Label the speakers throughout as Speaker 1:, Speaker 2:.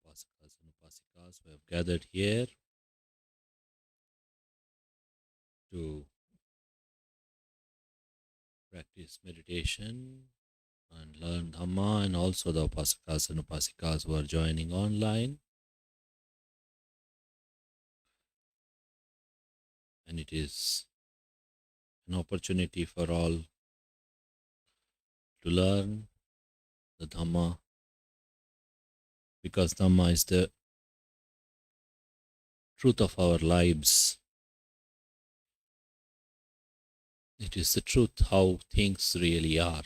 Speaker 1: Upasakas and Upasikas who have gathered here to practice meditation and learn Dhamma, and also the Upasakas and Upasikas who are joining online. And it is an opportunity for all to learn the Dhamma, because Dhamma is the truth of our lives. It is the truth how things really are.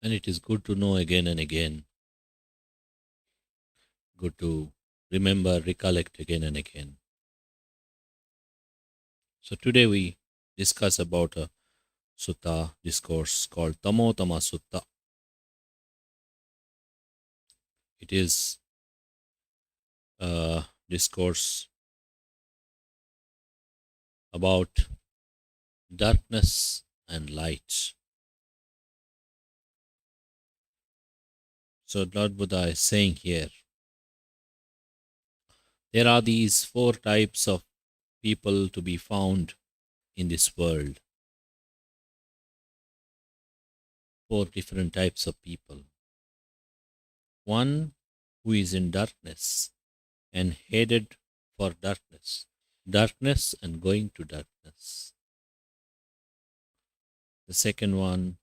Speaker 1: And it is good to know again and again. Good to remember, recollect again and again. So today we discuss about a sutta discourse called Tamotama Sutta. It is a discourse about darkness and light. So Lord Buddha is saying here, there are these 4 types of people to be found in this world. 4 different types of people. One who is in darkness and headed for darkness. Darkness and going to darkness. The second one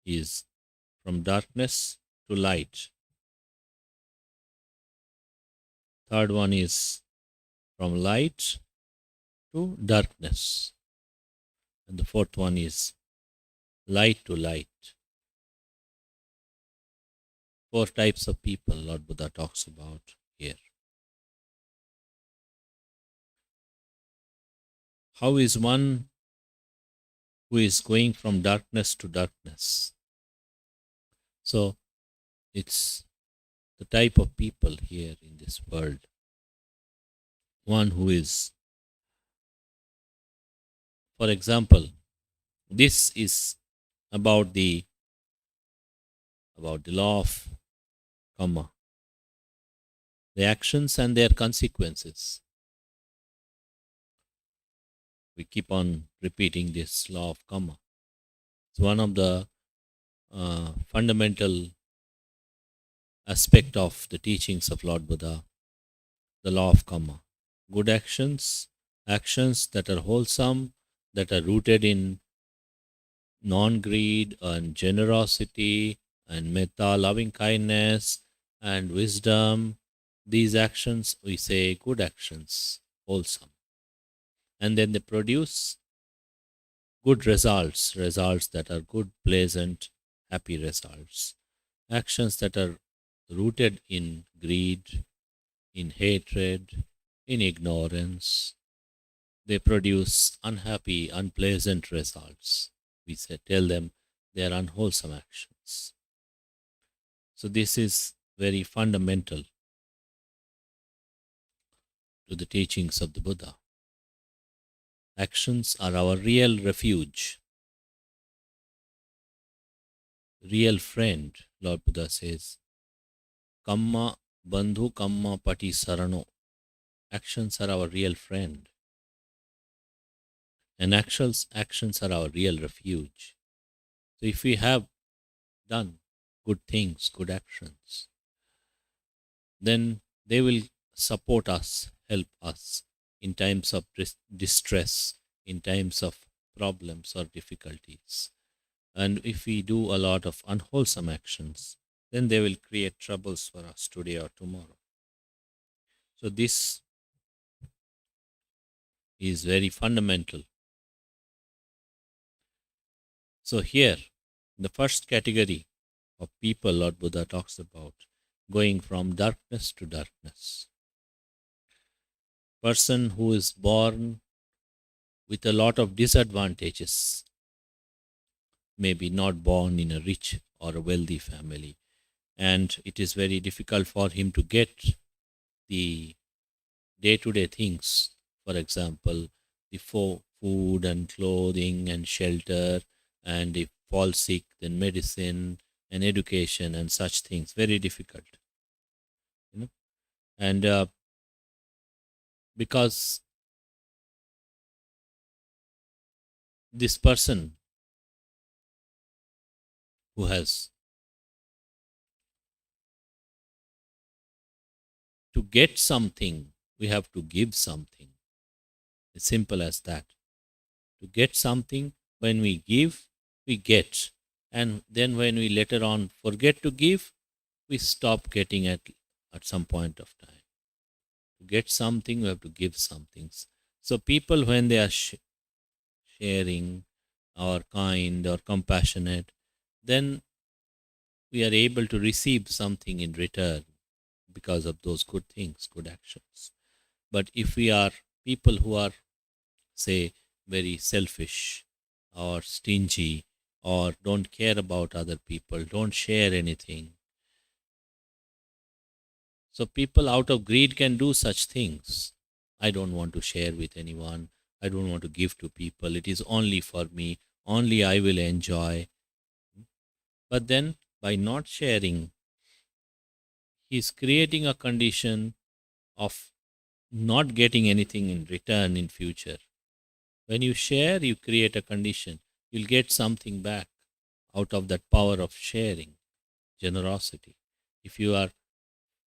Speaker 1: is from darkness to light. Third one is from light to darkness. And the fourth one is light to light. 4 types of people Lord Buddha talks about here. How is one who is going from darkness to darkness? So it's the type of people here in this world. One who is, for example, this is about the law of kamma, the actions and their consequences. We keep on repeating this law of kamma. It's one of the fundamental aspect of the teachings of Lord Buddha, the law of kamma. Good actions, actions that are wholesome, that are rooted in non-greed and generosity and metta, loving kindness and wisdom. These actions we say good actions, wholesome. And then they produce good results, results that are good, pleasant, happy results. Actions that are rooted in greed, in hatred, in ignorance, they produce unhappy, unpleasant results. We say, tell them they are unwholesome actions. So this is very fundamental to the teachings of the Buddha. Actions are our real refuge, real friend. Lord Buddha says, kamma bandhu kamma pati sarano. Actions are our real friend. And actions are our real refuge. So if we have done good things, good actions, then they will support us, help us in times of distress, in times of problems or difficulties. And if we do a lot of unwholesome actions, then they will create troubles for us today or tomorrow. So this is very fundamental. So here, the first category of people Lord Buddha talks about, going from darkness to darkness. Person who is born with a lot of disadvantages, maybe not born in a rich or a wealthy family, and it is very difficult for him to get the day-to-day things, for example, the food and clothing and shelter, and if fall sick, then medicine, and education and such things. Very difficult, you know. And because this person who has to get something, we have to give something. It's simple as that. To get something, when we give, we get. And then when we later on forget to give, we stop getting at some point of time. To get something, we have to give something. So people, when they are sharing or kind or compassionate, then we are able to receive something in return because of those good things, good actions. But if we are people who are, say, very selfish or stingy or don't care about other people, don't share anything. So people out of greed can do such things. I don't want to share with anyone. I don't want to give to people. It is only for me. Only I will enjoy. But then by not sharing, he is creating a condition of not getting anything in return in future. When you share, you create a condition. You'll get something back out of that power of sharing, generosity. If you are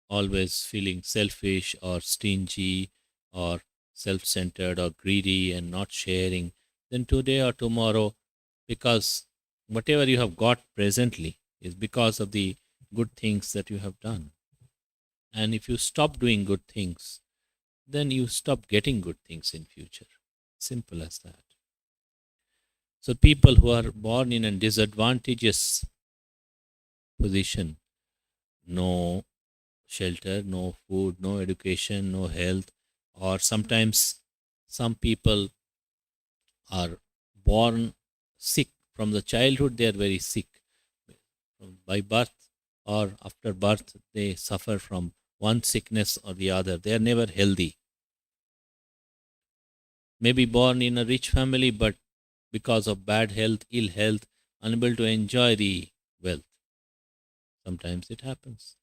Speaker 1: always feeling selfish or stingy or self centered or greedy and not sharing, then today or tomorrow, because whatever you have got presently is because of the good things that you have done. And if you stop doing good things, then you stop getting good things in future. Simple as that. So people who are born in a disadvantageous position, no shelter, no food, no education, no health, or sometimes some people are born sick. From the childhood, they are very sick. By birth or after birth, they suffer from one sickness or the other. They are never healthy. Maybe born in a rich family, but because of bad health, ill health, unable to enjoy the wealth. Sometimes it happens.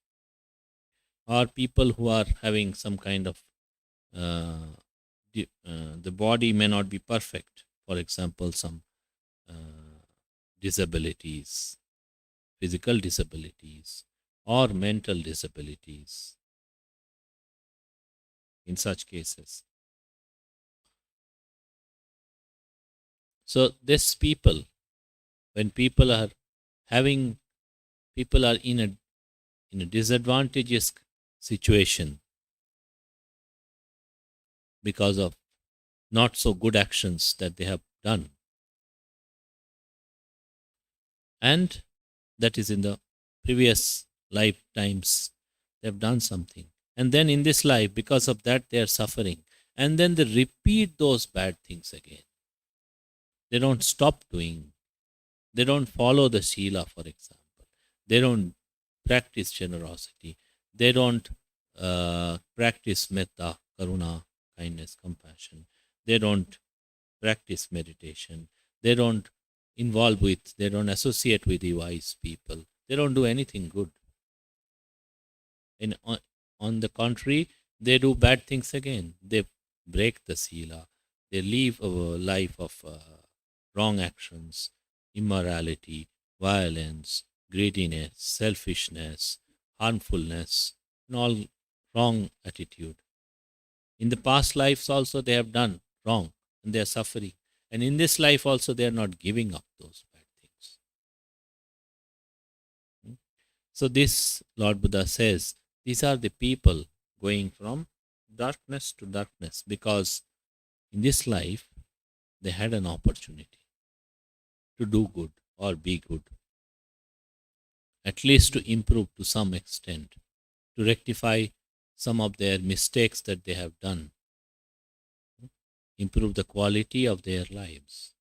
Speaker 1: Or people who are having some kind of the body may not be perfect. For example, some disabilities, physical disabilities, or mental disabilities. In such cases, so this people, when people are having, people are in a disadvantageous situation because of not so good actions that they have done, and that is in the previous lifetimes they have done something, and then in this life because of that they are suffering, and then they repeat those bad things again. They don't stop doing, they don't follow the sila, for example, they don't practice generosity, they don't practice metta, karuna, kindness, compassion, they don't practice meditation, they don't involve with, they don't associate with the wise people, they don't do anything good. On the contrary, they do bad things again. They break the sila. They live a life of wrong actions, immorality, violence, greediness, selfishness, harmfulness, and all wrong attitude. In the past lives also they have done wrong and they are suffering. And in this life also they are not giving up those bad things. So this Lord Buddha says, these are the people going from darkness to darkness because in this life they had an opportunity to do good or be good, at least to improve to some extent, to rectify some of their mistakes that they have done, improve the quality of their lives.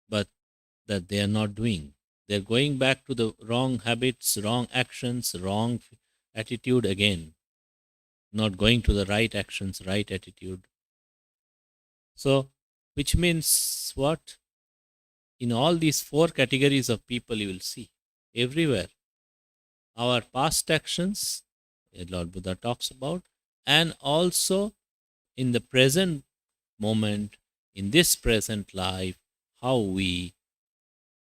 Speaker 1: But that they are not doing. They're going back to the wrong habits, wrong actions, wrong attitude again, not going to the right actions, right attitude. So, which means what? in all these four categories of people, you will see everywhere our past actions, Lord Buddha talks about, and also in the present moment, in this present life, how we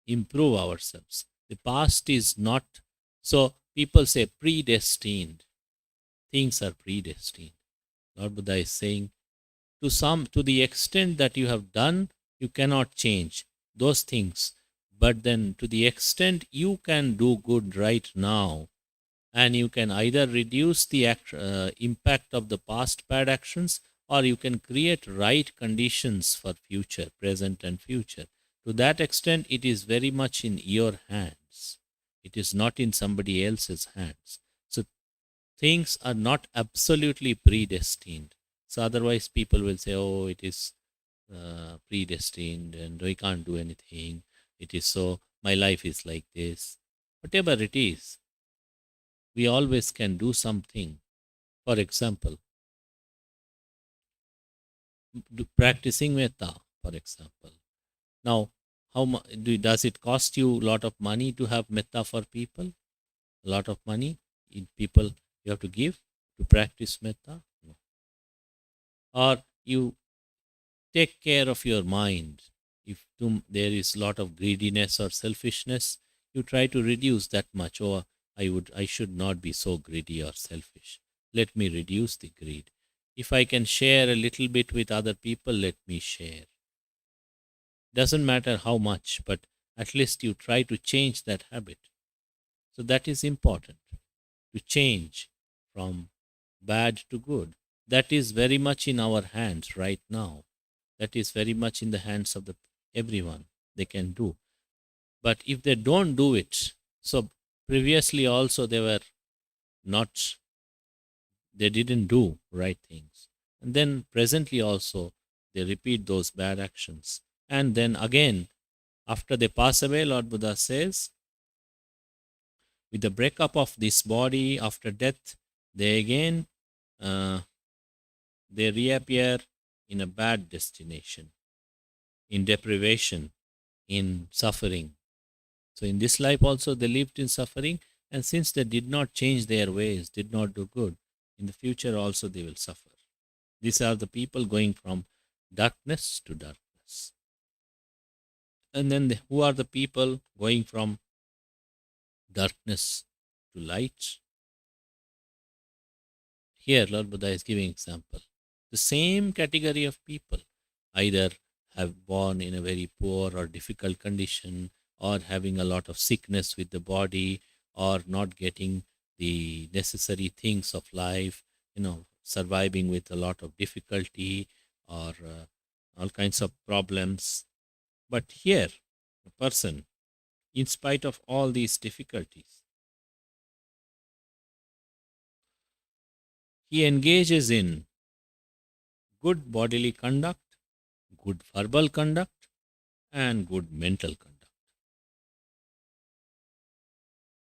Speaker 1: improve ourselves. The past is not, so people say predestined. Things are predestined. Lord Buddha is saying, to the extent that you have done, you cannot change those things. But then to the extent you can do good right now, and you can either reduce the impact of the past bad actions, or you can create right conditions for future, present and future. To that extent, it is very much in your hands. It is not in somebody else's hands. So things are not absolutely predestined. So otherwise people will say, oh, it is predestined and we can't do anything. It is so, my life is like this. Whatever it is, we always can do something. For example, practicing metta, for example. Now, does it cost you a lot of money to have metta for people? A lot of money in people you have to give to practice metta? No. Or you take care of your mind. If there is a lot of greediness or selfishness, you try to reduce that much. Or I should not be so greedy or selfish. Let me reduce the greed. If I can share a little bit with other people, let me share. Doesn't matter how much, but at least you try to change that habit. So that is important, to change from bad to good. That is very much in our hands right now. That is very much in the hands of everyone. They can do. But if they don't do it, so previously also they didn't do right things. And then presently also they repeat those bad actions. And then again, after they pass away, Lord Buddha says, with the breakup of this body after death, they again they reappear in a bad destination, in deprivation, in suffering. So in this life also they lived in suffering, and since they did not change their ways, did not do good, in the future also they will suffer. These are the people going from darkness to darkness. And then who are the people going from darkness to light? Here Lord Buddha is giving example. The same category of people either have born in a very poor or difficult condition, or having a lot of sickness with the body, or not getting the necessary things of life, surviving with a lot of difficulty, or all kinds of problems. But here, a person, in spite of all these difficulties, he engages in good bodily conduct, good verbal conduct, and good mental conduct.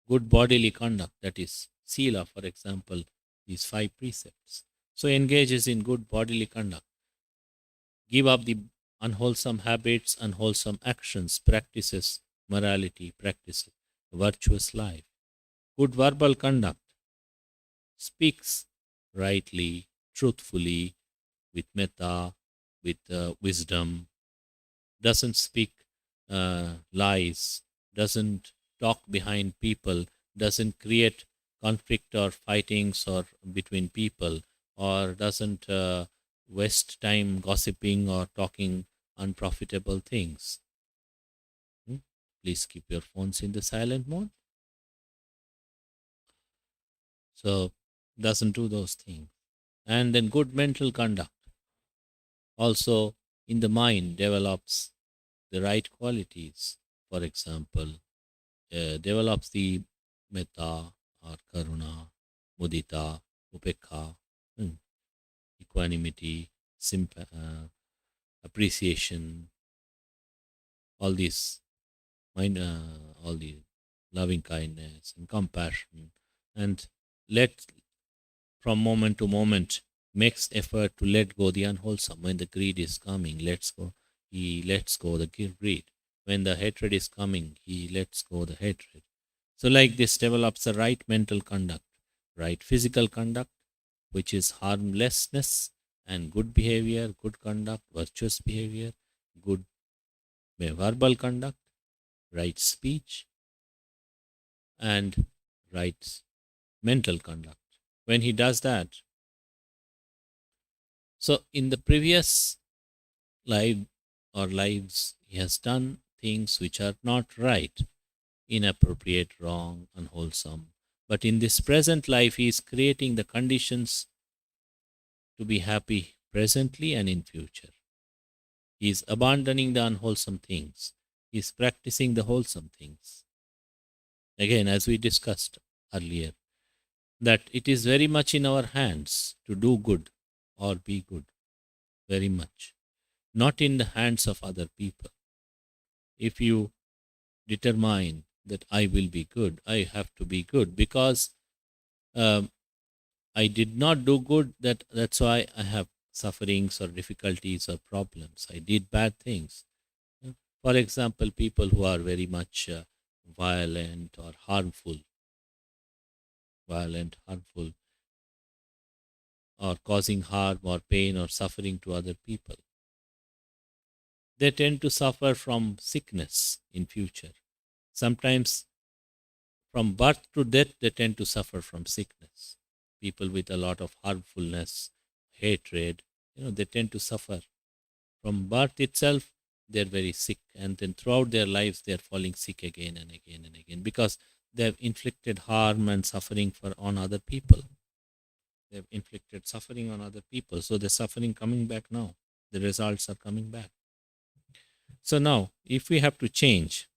Speaker 1: Good bodily conduct, that is sila, for example, these 5 precepts. So engages in good bodily conduct. Give up the unwholesome habits, unwholesome actions, practices morality, practices virtuous life. Good verbal conduct. Speaks rightly, truthfully, with metta, with wisdom. Doesn't speak lies, doesn't talk behind people, doesn't create conflict or fightings or between people, or doesn't waste time gossiping or talking unprofitable things. Please keep your phones in the silent mode. So doesn't do those things. And then good mental conduct. Also in the mind develops the right qualities. For example, develops the metta or karuna, mudita, upekha, equanimity, appreciation, all these mind, all the loving kindness and compassion, and let from moment to moment makes effort to let go the unwholesome. When the greed is coming, he lets go the greed. When the hatred is coming, he lets go the hatred. So like this develops the right mental conduct, right physical conduct, which is harmlessness and good behavior, good conduct, virtuous behavior, good verbal conduct, right speech, and right mental conduct. When he does that, so in the previous life or lives, he has done things which are not right, inappropriate, wrong, unwholesome. But in this present life, he is creating the conditions to be happy presently and in future. He is abandoning the unwholesome things. He is practicing the wholesome things. Again, as we discussed earlier, that it is very much in our hands to do good or be good, very much. Not in the hands of other people. If you determine that I will be good, I have to be good because um, I did not do good, that's why I have sufferings or difficulties or problems. I did bad things. For example, people who are very much violent or harmful, or causing harm or pain or suffering to other people, they tend to suffer from sickness in future. Sometimes from birth to death, they tend to suffer from sickness. People with a lot of harmfulness, hatred, they tend to suffer. From birth itself, they're very sick. And then throughout their lives, they're falling sick again and again and again because they've inflicted harm and suffering on other people. They've inflicted suffering on other people. So the suffering coming back now. The results are coming back. So now, if we have to change,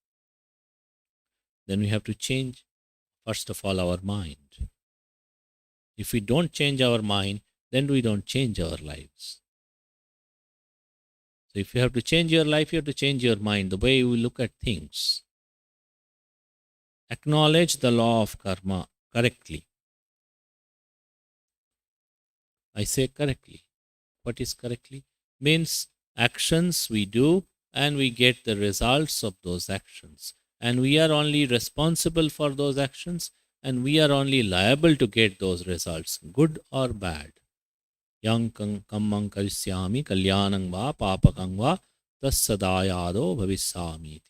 Speaker 1: then we have to change, first of all, our mind. If we don't change our mind, then we don't change our lives. So if you have to change your life, you have to change your mind, the way you look at things. Acknowledge the law of karma correctly. I say correctly. What is correctly? Means actions we do and we get the results of those actions. And we are only responsible for those actions and we are only liable to get those results, good or bad. Yang kammang karisyami kalyanang va papakang va tassadayado bhavisami.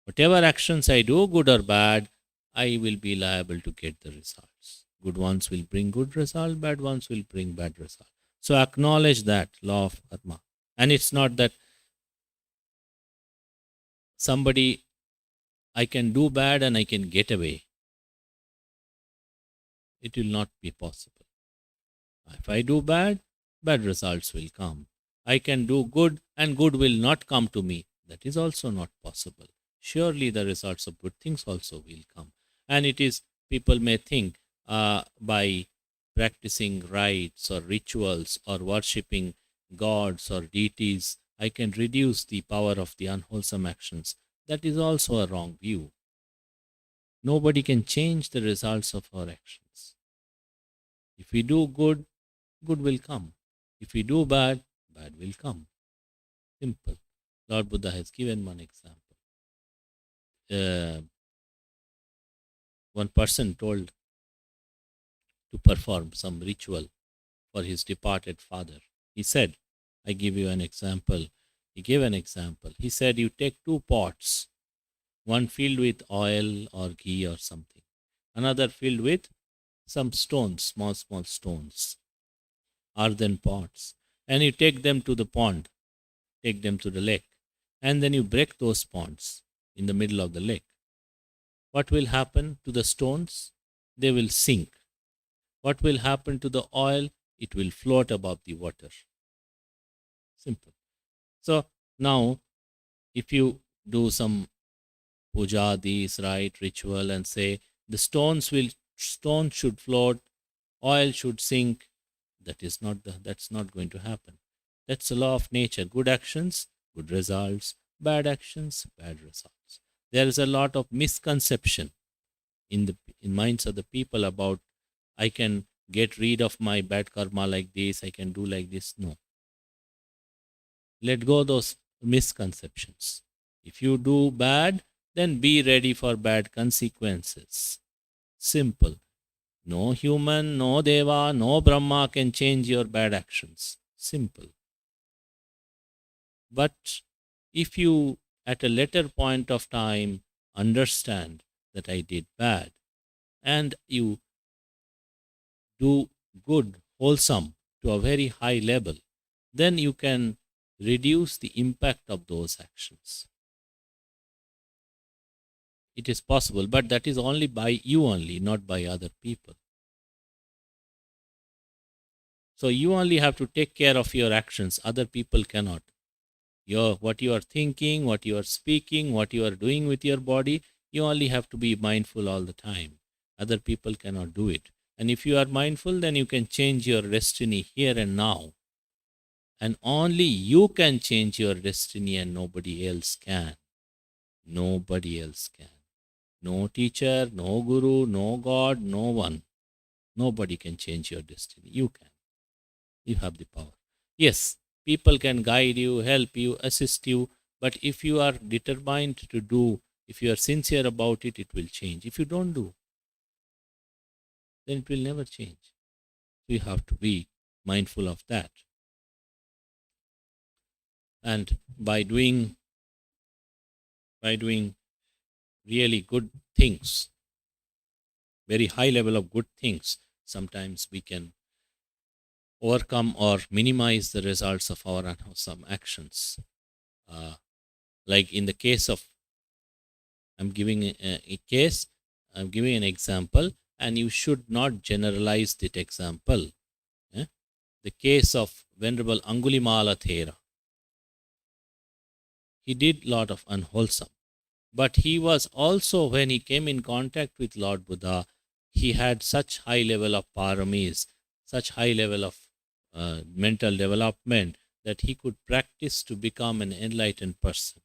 Speaker 1: Whatever actions I do, good or bad, I will be liable to get the results. Good ones will bring good result, bad ones will bring bad result. So acknowledge that law of karma. And it's not that somebody, I can do bad and I can get away. It will not be possible. If I do bad, bad results will come. I can do good and good will not come to me. That is also not possible. Surely the results of good things also will come. And it is, people may think by practicing rites or rituals or worshipping gods or deities, I can reduce the power of the unwholesome actions. That is also a wrong view. Nobody can change the results of our actions. If we do good, good will come. If we do bad, bad will come. Simple. Lord Buddha has given one example. One person told to perform some ritual for his departed father. He said, I give you an example. He gave an example. He said, you take two pots, one filled with oil or ghee or something, another filled with some stones, small stones, earthen pots, and you take them to the pond, take them to the lake, and then you break those ponds in the middle of the lake. What will happen to the stones? They will sink. What will happen to the oil? It will float above the water. Simple. So now, if you do some puja, this right ritual, and say the stones should float, oil should sink, that's not going to happen. That's the law of nature. Good actions, good results. Bad actions, bad results. There is a lot of misconception in minds of the people about, I can get rid of my bad karma like this, I can do like this. No. Let go those misconceptions. If you do bad, then be ready for bad consequences. Simple. No human, no deva, no Brahma can change your bad actions. Simple. But if you, at a later point of time, understand that I did bad, and you do good, wholesome to a very high level, then you can reduce the impact of those actions. It is possible, but that is only by you only, not by other people. So you only have to take care of your actions. Other people cannot. What you are thinking, what you are speaking, what you are doing with your body, you only have to be mindful all the time. Other people cannot do it. And if you are mindful, then you can change your destiny here and now. And only you can change your destiny and nobody else can. Nobody else can. No teacher, no guru, no God, no one. Nobody can change your destiny. You can. You have the power. Yes, people can guide you, help you, assist you, but if you are determined to do, if you are sincere about it, it will change. If you don't do, then it will never change. So you have to be mindful of that. And by doing really good things, very high level of good things, sometimes we can overcome or minimize the results of our unwholesome actions. Like in the case of, I'm giving a case, I'm giving an example, and you should not generalize that example. The case of Venerable Angulimala Thera. He did a lot of unwholesome, but he was also, when he came in contact with Lord Buddha, he had such high level of paramis, such high level of mental development that he could practice to become an enlightened person.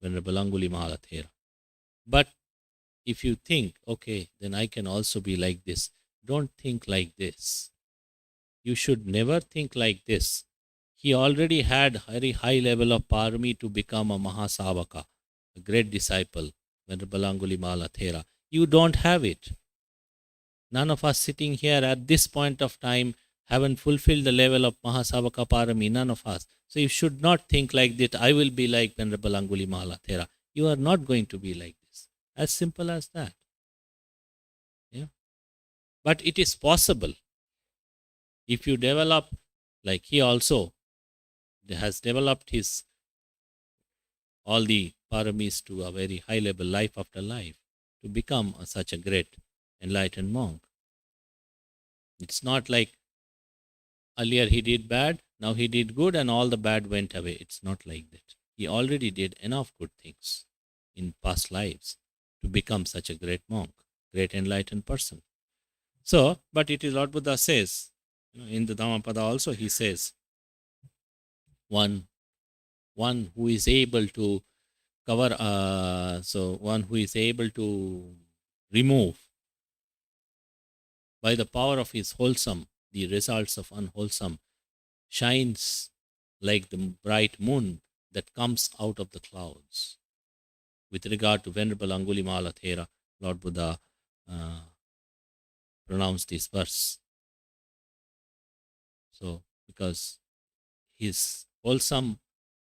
Speaker 1: Venerable Angulimala Thera. But if you think, okay, then I can also be like this, don't think like this. You should never think like this. He already had very high level of parami to become a Mahasavaka, a great disciple, Venerable Angulimala Thera. You don't have it. None of us sitting here at this point of time haven't fulfilled the level of Mahasavaka parami, none of us. So you should not think like that, I will be like Venerable Angulimala Thera. You are not going to be like this. As simple as that. Yeah. But it is possible. If you develop, like he also has developed his all the paramis to a very high level, life after life, to become such a great enlightened monk. It's not like earlier he did bad, now he did good, and all the bad went away. It's not like that. He already did enough good things in past lives to become such a great monk, great enlightened person. So, but it is Lord Buddha says, in the Dhammapada also he says, one who is able to cover, so one who is able to remove by the power of his wholesome the results of unwholesome, shines like the bright moon that comes out of the clouds. With regard to Venerable Angulimala Thera, Lord Buddha pronounced this verse. So, because his wholesome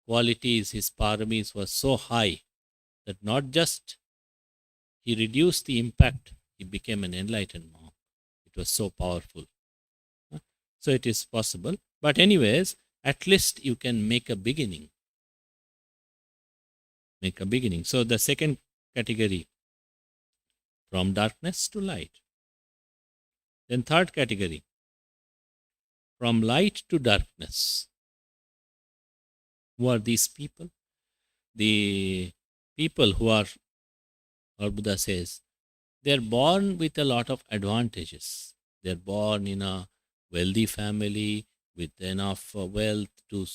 Speaker 1: qualities, his paramis were so high that not just he reduced the impact, he became an enlightened monk. It was so powerful. So it is possible. But anyways, at least you can make a beginning. Make a beginning. So the second category, from darkness to light. Then third category, from light to darkness. Who are these people? The people who are, Lord Buddha says, they are born with a lot of advantages. They are born in a wealthy family with enough wealth to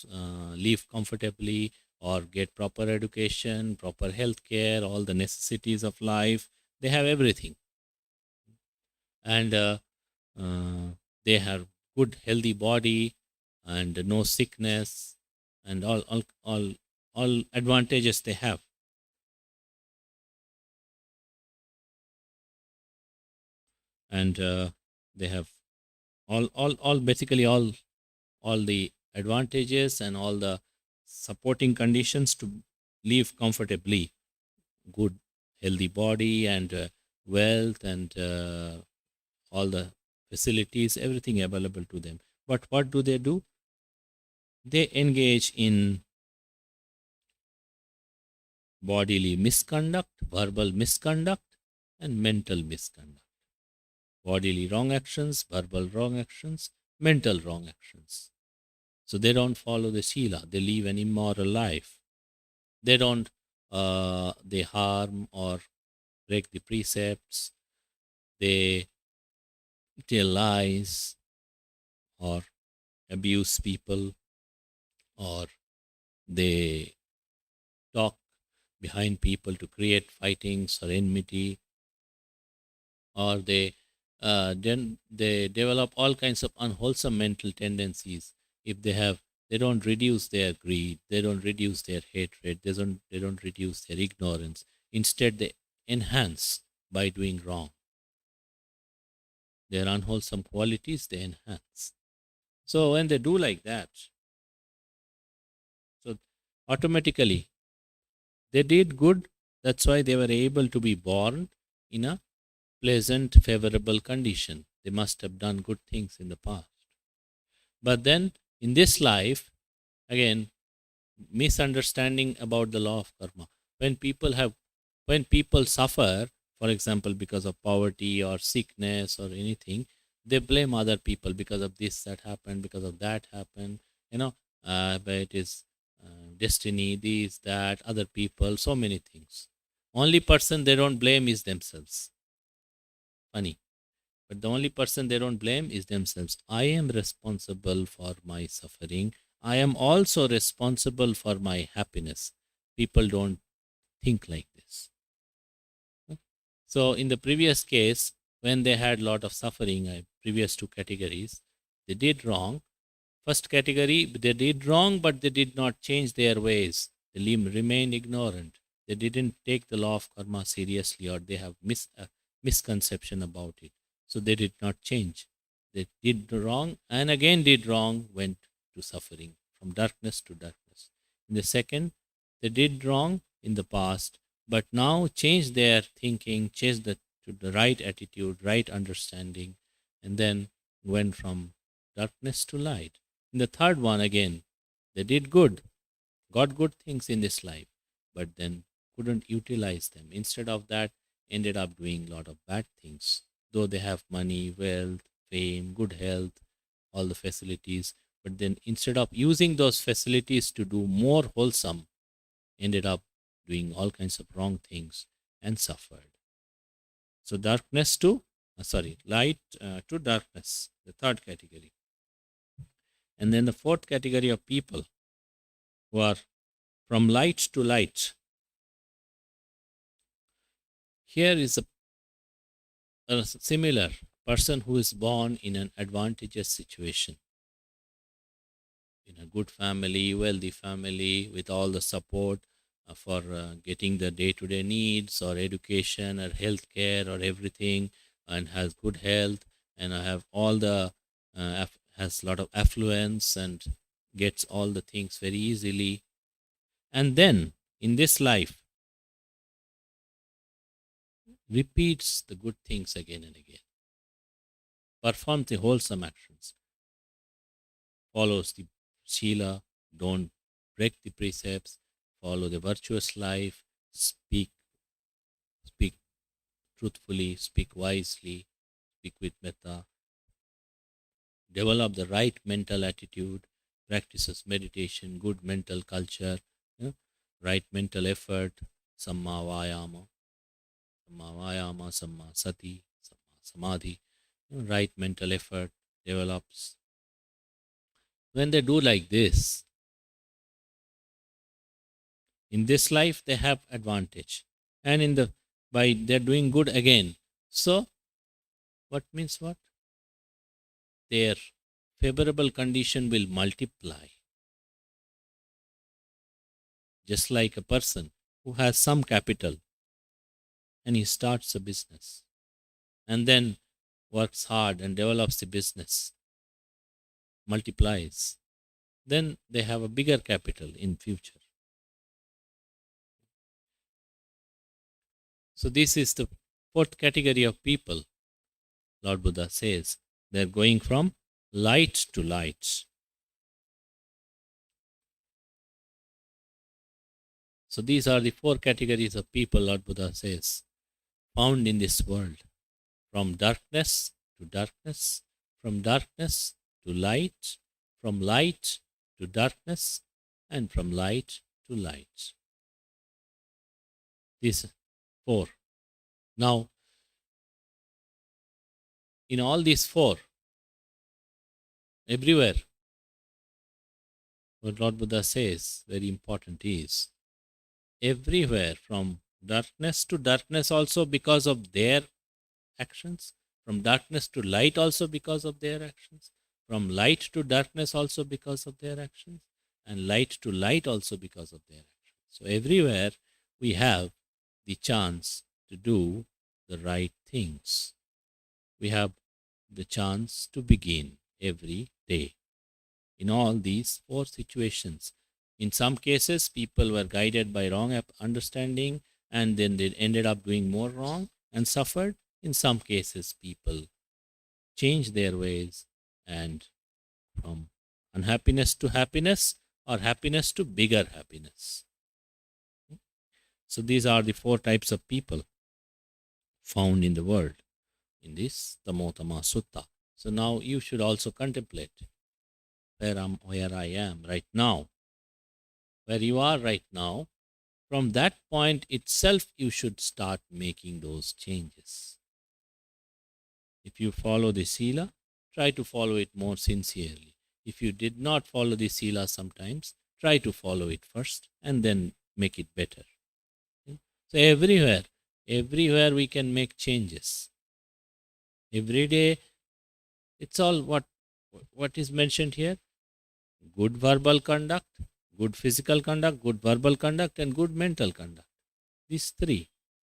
Speaker 1: live comfortably or get proper education, proper health care, all the necessities of life. They have everything. And they have good, healthy body and no sickness and all all advantages they have. And they have basically all the advantages and all the supporting conditions to live comfortably, good healthy body and wealth and all the facilities, everything available to them. But what do? They engage in bodily misconduct, verbal misconduct, and mental misconduct. Bodily wrong actions, verbal wrong actions, mental wrong actions. So they don't follow the Sila, they live an immoral life. They don't, they harm or break the precepts, they tell lies or abuse people, or they talk behind people to create fightings or enmity, or then they develop all kinds of unwholesome mental tendencies. If they don't reduce their greed, they don't reduce their hatred, they don't reduce their ignorance. Instead, they enhance by doing wrong. Their unwholesome qualities they enhance. So when they do like that, so automatically they did good. That's why they were able to be born in a pleasant, favorable condition. They must have done good things in the past. But then in this life, again, misunderstanding about the law of karma. When people have, when people suffer, for example, because of poverty or sickness or anything, they blame other people because of this that happened, because of that happened. You know, but it is destiny, this, that, other people, so many things. Only person they don't blame is themselves. Funny. But the only person they don't blame is themselves. I am responsible for my suffering. I am also responsible for my happiness. People don't think like this. So in the previous case, when they had a lot of suffering, previous two categories, they did wrong. First category, they did wrong, but they did not change their ways. They remained ignorant. They didn't take the law of karma seriously, or they have misconception about it. So they did not change. They did wrong and again did wrong, went to suffering, from darkness to darkness. In the second, they did wrong in the past, but now changed their thinking, changed to the right attitude, right understanding, and then went from darkness to light. In the third one, again, they did good, got good things in this life, but then couldn't utilize them. Instead of that, ended up doing a lot of bad things. Though they have money, wealth, fame, good health, all the facilities, but then instead of using those facilities to do more wholesome, ended up doing all kinds of wrong things and suffered. So darkness to, light to darkness, the third category. And then the fourth category of people who are from light to light. Here is a similar person who is born in an advantageous situation, in a good family, wealthy family, with all the support for getting the day-to-day needs or education or health care or everything, and has good health and have all the has a lot of affluence and gets all the things very easily. And then in this life repeats the good things again and again, performs the wholesome actions, follows the Sila, don't break the precepts, follow the virtuous life, speak truthfully, speak wisely, speak with metta, develop the right mental attitude, practices meditation, good mental culture, you know, right mental effort, samma vayama, samma sati, samma samadhi, right mental effort develops. When they do like this, in this life they have advantage, and in the by they're doing good again. So what means what? Their favorable condition will multiply. Just like a person who has some capital and he starts a business and then works hard and develops the business, multiplies, then they have a bigger capital in future. So this is the fourth category of people. Lord Buddha says they're going from light to light. So these are the four categories of people, Lord Buddha says, found in this world. From darkness to darkness, from darkness to light, from light to darkness, and from light to light. These four. Now, in all these four, everywhere, what Lord Buddha says, very important is, everywhere from darkness to darkness also because of their actions, from darkness to light also because of their actions, from light to darkness also because of their actions, and light to light also because of their actions. So everywhere we have the chance to do the right things. We have the chance to begin every day. In all these four situations, in some cases, people were guided by wrong understanding and then they ended up doing more wrong and suffered. In some cases, people changed their ways and from unhappiness to happiness or happiness to bigger happiness. So these are the four types of people found in the world in this Tamotama Sutta. So now you should also contemplate where I am right now, where you are right now. From that point itself, you should start making those changes. If you follow the Sila, try to follow it more sincerely. If you did not follow the Sila sometimes, try to follow it first and then make it better. So everywhere we can make changes. Every day, it's all what is mentioned here. Good verbal conduct, good physical conduct, good verbal conduct, and good mental conduct. These three.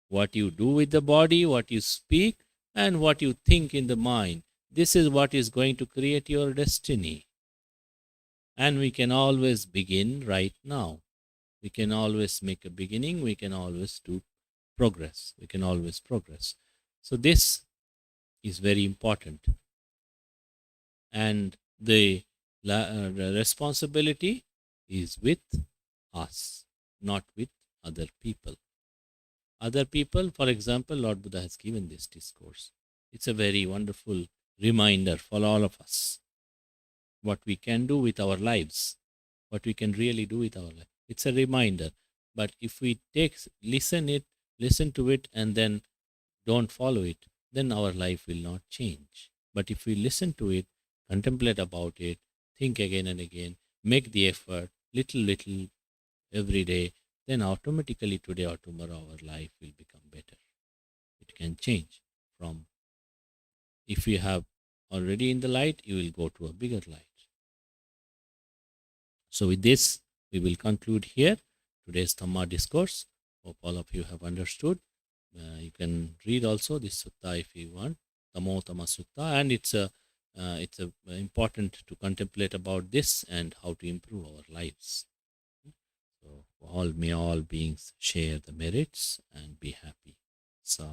Speaker 1: What you do with the body, what you speak, and what you think in the mind. This is what is going to create your destiny. And we can always begin right now. We can always make a beginning. We can always do progress. We can always progress. So this is very important. And the responsibility is with us, not with other people. Other people, for example, Lord Buddha has given this discourse. It's a very wonderful reminder for all of us what we can do with our lives, what we can really do with our life. It's a reminder. But if we listen to it, and then don't follow it, then our life will not change. But if we listen to it, contemplate about it, think again and again, make the effort, little every day, then automatically today or tomorrow our life will become better. It can change from, if you have already in the light, you will go to a bigger light. So with this, we will conclude here today's Dhamma Discourse. Hope all of you have understood. You can read also this sutta if you want, Tamotama Sutta, and it's important to contemplate about this and how to improve our lives. So may all beings share the merits and be happy. Sa.